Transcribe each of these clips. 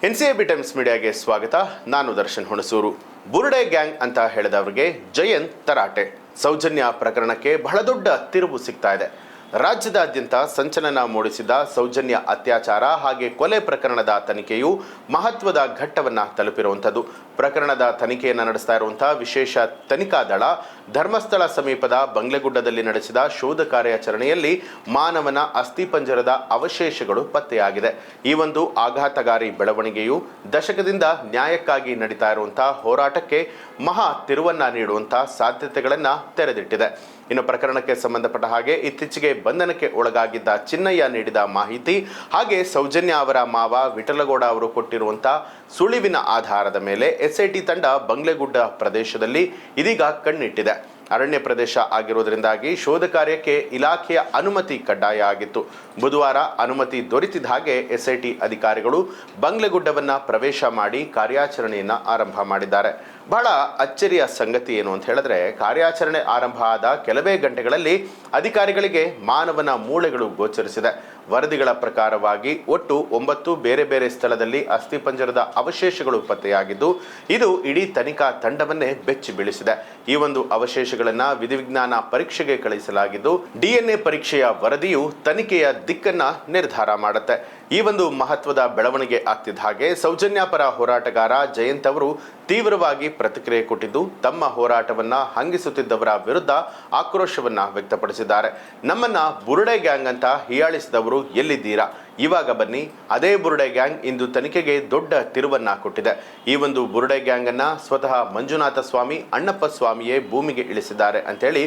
ಎನ್ಸಿಎಬಿ times ಮೀಡಿಯಾಗೆ ಸ್ವಾಗತ. ನಾನು ದರ್ಶನ್ ಹುಣಸೂರು. ಬುರುಡೆ gang ಅಂತ ಹೇಳಿದವರಿಗೆ ಜಯಂತ್ ತರಾಟೆ. ಸೌಜನ್ಯ ಪ್ರಕರಣಕ್ಕೆ ಬಹಳ ದೊಡ್ಡ ತಿರುವು ಸಿಗ್ತಾ ಇದೆ. ರಾಜ್ಯದಾದ್ಯಂತ ಸಂಚಲನ ಮೂಡಿಸಿದ ಸೌಜನ್ಯ ಅತ್ಯಾಚಾರ ಹಾಗೆ ಕೊಲೆ ಪ್ರಕರಣದ ತನಿಖೆಯು ಮಹತ್ವದ ಘಟ್ಟವನ್ನು ತಲುಪಿರುವಂಥದ್ದು. ಪ್ರಕರಣದ ತನಿಖೆಯನ್ನು ನಡೆಸ್ತಾ ಇರುವಂತಹ ವಿಶೇಷ ತನಿಖಾ ದಳ ಧರ್ಮಸ್ಥಳ ಸಮೀಪದ ಬಂಗ್ಲೆಗುಡ್ಡದಲ್ಲಿ ನಡೆಸಿದ ಶೋಧ ಕಾರ್ಯಾಚರಣೆಯಲ್ಲಿ ಮಾನವನ ಅಸ್ಥಿಪಂಜರದ ಅವಶೇಷಗಳು ಪತ್ತೆಯಾಗಿದೆ. ಈ ಒಂದು ಆಘಾತಕಾರಿ ಬೆಳವಣಿಗೆಯು ದಶಕದಿಂದ ನ್ಯಾಯಕ್ಕಾಗಿ ನಡೀತಾ ಇರುವಂತಹ ಹೋರಾಟಕ್ಕೆ ಮಹಾ ತಿರುವನ್ನ ನೀಡುವಂತಹ ಸಾಧ್ಯತೆಗಳನ್ನು ತೆರೆದಿಟ್ಟಿದೆ. ಇನ್ನು ಪ್ರಕರಣಕ್ಕೆ ಸಂಬಂಧಪಟ್ಟ ಹಾಗೆ ಇತ್ತೀಚೆಗೆ ಬಂಧನಕ್ಕೆ ಒಳಗಾಗಿದ್ದ ಚಿನ್ನಯ್ಯ ನೀಡಿದ ಮಾಹಿತಿ ಹಾಗೆ ಸೌಜನ್ಯ ಅವರ ಮಾವ ವಿಠಲಗೌಡ ಅವರು ಕೊಟ್ಟಿರುವಂತಹ ಸುಳಿವಿನ ಆಧಾರದ ಮೇಲೆ ಎಸ್ಐಟಿ ತಂಡ ಬಂಗ್ಲೆಗುಡ್ಡ ಪ್ರದೇಶದಲ್ಲಿ ಇದೀಗ ಕಣ್ಣಿಟ್ಟಿದೆ. ಅರಣ್ಯ ಪ್ರದೇಶ ಆಗಿರುವುದರಿಂದಾಗಿ ಶೋಧ ಕಾರ್ಯಕ್ಕೆ ಇಲಾಖೆಯ ಅನುಮತಿ ಕಡ್ಡಾಯ ಆಗಿತ್ತು. ಬುಧವಾರ ಅನುಮತಿ ದೊರೆತಿದ್ದ ಹಾಗೆ ಎಸ್ಐಟಿ ಅಧಿಕಾರಿಗಳು ಬಂಗ್ಲೆಗುಡ್ಡವನ್ನು ಪ್ರವೇಶ ಮಾಡಿ ಕಾರ್ಯಾಚರಣೆಯನ್ನು ಆರಂಭ ಮಾಡಿದ್ದಾರೆ. ಬಹಳ ಅಚ್ಚರಿಯ ಸಂಗತಿ ಏನು ಅಂತ ಹೇಳಿದ್ರೆ, ಕಾರ್ಯಾಚರಣೆ ಆರಂಭ ಆದ ಕೆಲವೇ ಗಂಟೆಗಳಲ್ಲಿ ಅಧಿಕಾರಿಗಳಿಗೆ ಮಾನವನ ಮೂಳೆಗಳು ಗೋಚರಿಸಿದೆ. ವರದಿಗಳ ಪ್ರಕಾರವಾಗಿ ಒಟ್ಟು 9 ಬೇರೆ ಬೇರೆ ಸ್ಥಳದಲ್ಲಿ ಅಸ್ಥಿಪಂಜರದ ಅವಶೇಷಗಳು ಪತ್ತೆಯಾಗಿದ್ದು, ಇದು ಇಡೀ ತನಿಖಾ ತಂಡವನ್ನೇ ಬೆಚ್ಚಿ ಬೀಳಿಸಿದೆ. ಈ ಒಂದು ಅವಶೇಷಗಳನ್ನು ವಿಧಿವಿಜ್ಞಾನ ಪರೀಕ್ಷೆಗೆ ಕಳುಹಿಸಲಾಗಿದ್ದು, DNA ಪರೀಕ್ಷೆಯ ವರದಿಯು ತನಿಖೆಯ ದಿಕ್ಕನ್ನ ನಿರ್ಧಾರ ಮಾಡುತ್ತೆ. ಈ ಒಂದು ಮಹತ್ವದ ಬೆಳವಣಿಗೆ ಆಗ್ತಿದ್ದ ಹಾಗೆ ಸೌಜನ್ಯ ಪರ ಹೋರಾಟಗಾರ ಜಯಂತ್ ಅವರು ತೀವ್ರವಾಗಿ ಪ್ರತಿಕ್ರಿಯೆ ಕೊಟ್ಟಿದ್ದು, ತಮ್ಮ ಹೋರಾಟವನ್ನ ಹಂಗಿಸುತ್ತಿದ್ದವರ ವಿರುದ್ಧ ಆಕ್ರೋಶವನ್ನ ವ್ಯಕ್ತಪಡಿಸಿದ್ದಾರೆ. ನಮ್ಮನ್ನ ಬುರುಡೆ ಗ್ಯಾಂಗ್ ಅಂತ ಹೀಯಾಳಿಸಿದವರು ಎಲ್ಲಿದ್ದೀರಾ? ಇವಾಗ ಬನ್ನಿ. ಅದೇ ಬುರುಡೆ ಗ್ಯಾಂಗ್ ಇಂದು ತನಿಖೆಗೆ ದೊಡ್ಡ ತಿರುವನ್ನ ಕೊಟ್ಟಿದೆ. ಈ ಒಂದು ಬುರುಡೆ ಗ್ಯಾಂಗ್ ಅನ್ನ ಸ್ವತಃ ಮಂಜುನಾಥ ಸ್ವಾಮಿ, ಅಣ್ಣಪ್ಪ ಸ್ವಾಮಿಯೇ ಭೂಮಿಗೆ ಇಳಿಸಿದ್ದಾರೆ ಅಂತೇಳಿ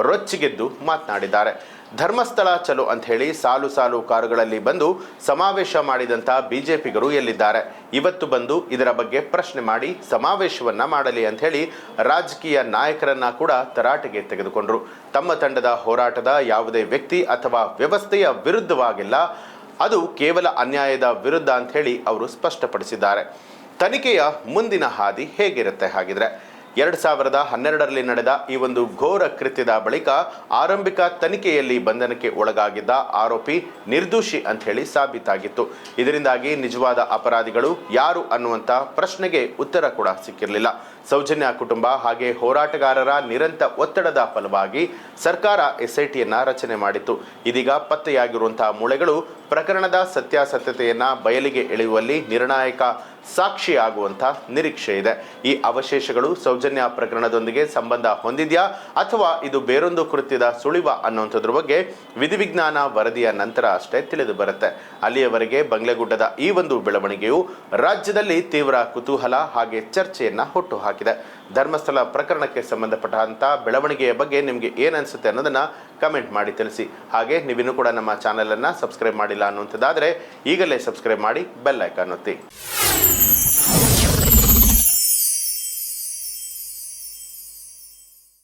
ರೊಚ್ಚಿಗೆದ್ದು ಮಾತನಾಡಿದ್ದಾರೆ. ಧರ್ಮಸ್ಥಳ ಚಲೋ ಅಂತ ಹೇಳಿ ಸಾಲು ಸಾಲು ಕಾರುಗಳಲ್ಲಿ ಬಂದು ಸಮಾವೇಶ ಮಾಡಿದಂಥ ಬಿಜೆಪಿಗರು ಎಲ್ಲಿದ್ದಾರೆ? ಇವತ್ತು ಬಂದು ಇದರ ಬಗ್ಗೆ ಪ್ರಶ್ನೆ ಮಾಡಿ ಸಮಾವೇಶವನ್ನ ಮಾಡಲಿ ಅಂತ ಹೇಳಿ ರಾಜಕೀಯ ನಾಯಕರನ್ನ ಕೂಡ ತರಾಟೆಗೆ ತೆಗೆದುಕೊಂಡ್ರು. ತಮ್ಮ ತಂಡದ ಹೋರಾಟದ ಯಾವುದೇ ವ್ಯಕ್ತಿ ಅಥವಾ ವ್ಯವಸ್ಥೆಯ ವಿರುದ್ಧವಾಗಿಲ್ಲ, ಅದು ಕೇವಲ ಅನ್ಯಾಯದ ವಿರುದ್ಧ ಅಂತ ಹೇಳಿ ಅವರು ಸ್ಪಷ್ಟಪಡಿಸಿದ್ದಾರೆ. ತನಿಖೆಯ ಮುಂದಿನ ಹಾದಿ ಹೇಗಿರುತ್ತೆ ಹಾಗಿದ್ರೆ? 2012ರಲ್ಲಿ ನಡೆದ ಈ ಒಂದು ಘೋರ ಕೃತ್ಯದ ಬಳಿಕ ಆರಂಭಿಕ ತನಿಖೆಯಲ್ಲಿ ಬಂಧನಕ್ಕೆ ಒಳಗಾಗಿದ್ದ ಆರೋಪಿ ನಿರ್ದೋಷಿ ಅಂತ ಹೇಳಿ ಸಾಬೀತಾಗಿತ್ತು. ಇದರಿಂದಾಗಿ ನಿಜವಾದ ಅಪರಾಧಿಗಳು ಯಾರು ಅನ್ನುವಂಥ ಪ್ರಶ್ನೆಗೆ ಉತ್ತರ ಕೂಡ ಸಿಕ್ಕಿರಲಿಲ್ಲ. ಸೌಜನ್ಯ ಕುಟುಂಬ ಹಾಗೆ ಹೋರಾಟಗಾರರ ನಿರಂತರ ಒತ್ತಡದ ಫಲವಾಗಿ ಸರ್ಕಾರ ಎಸ್ಐಟಿಯನ್ನ ರಚನೆ ಮಾಡಿತ್ತು. ಇದೀಗ ಪತ್ತೆಯಾಗಿರುವಂತಹ ಮೂಳೆಗಳು ಪ್ರಕರಣದ ಸತ್ಯಾಸತ್ಯತೆಯನ್ನ ಬಯಲಿಗೆ ಎಳೆಯುವಲ್ಲಿ ನಿರ್ಣಾಯಕ ಸಾಕ್ಷಿಯಾಗುವಂತ ನಿರೀಕ್ಷೆ ಇದೆ. ಈ ಅವಶೇಷಗಳು ಸೌಜನ್ಯ ಪ್ರಕರಣದೊಂದಿಗೆ ಸಂಬಂಧ ಹೊಂದಿದ್ಯಾ ಅಥವಾ ಇದು ಬೇರೊಂದು ಕೃತ್ಯದ ಸುಳಿವ ಅನ್ನುವಂಥದ್ರ ಬಗ್ಗೆ ವಿಧಿವಿಜ್ಞಾನ ವರದಿಯ ನಂತರ ಅಷ್ಟೇ ತಿಳಿದು ಬರುತ್ತೆ. ಅಲ್ಲಿಯವರೆಗೆ ಬಂಗ್ಲೆಗುಡ್ಡದ ಈ ಒಂದು ಬೆಳವಣಿಗೆಯು ರಾಜ್ಯದಲ್ಲಿ ತೀವ್ರ ಕುತೂಹಲ ಹಾಗೆ ಚರ್ಚೆಯನ್ನ ಹುಟ್ಟು ಹಾಕಿದೆ. ಧರ್ಮಸ್ಥಳ ಪ್ರಕರಣಕ್ಕೆ ಸಂಬಂಧಪಟ್ಟಂತ ಬೆಳವಣಿಗೆಯ ಬಗ್ಗೆ ನಿಮಗೆ ಏನನ್ಸುತ್ತೆ ಅನ್ನೋದನ್ನ ಕಮೆಂಟ್ ಮಾಡಿ ತಿಳಿಸಿ. ಹಾಗೆ ನೀವಿನ್ನೂ ಕೂಡ ನಮ್ಮ ಚಾನೆಲ್ ಅನ್ನ ಸಬ್ಸ್ಕ್ರೈಬ್ ಮಾಡಿಲ್ಲ ಅನ್ನುವಂಥದ್ದಾದ್ರೆ ಈಗಲೇ ಸಬ್ಸ್ಕ್ರೈಬ್ ಮಾಡಿ ಬೆಲ್ ಐಕಾನ್ ಒತ್ತಿ.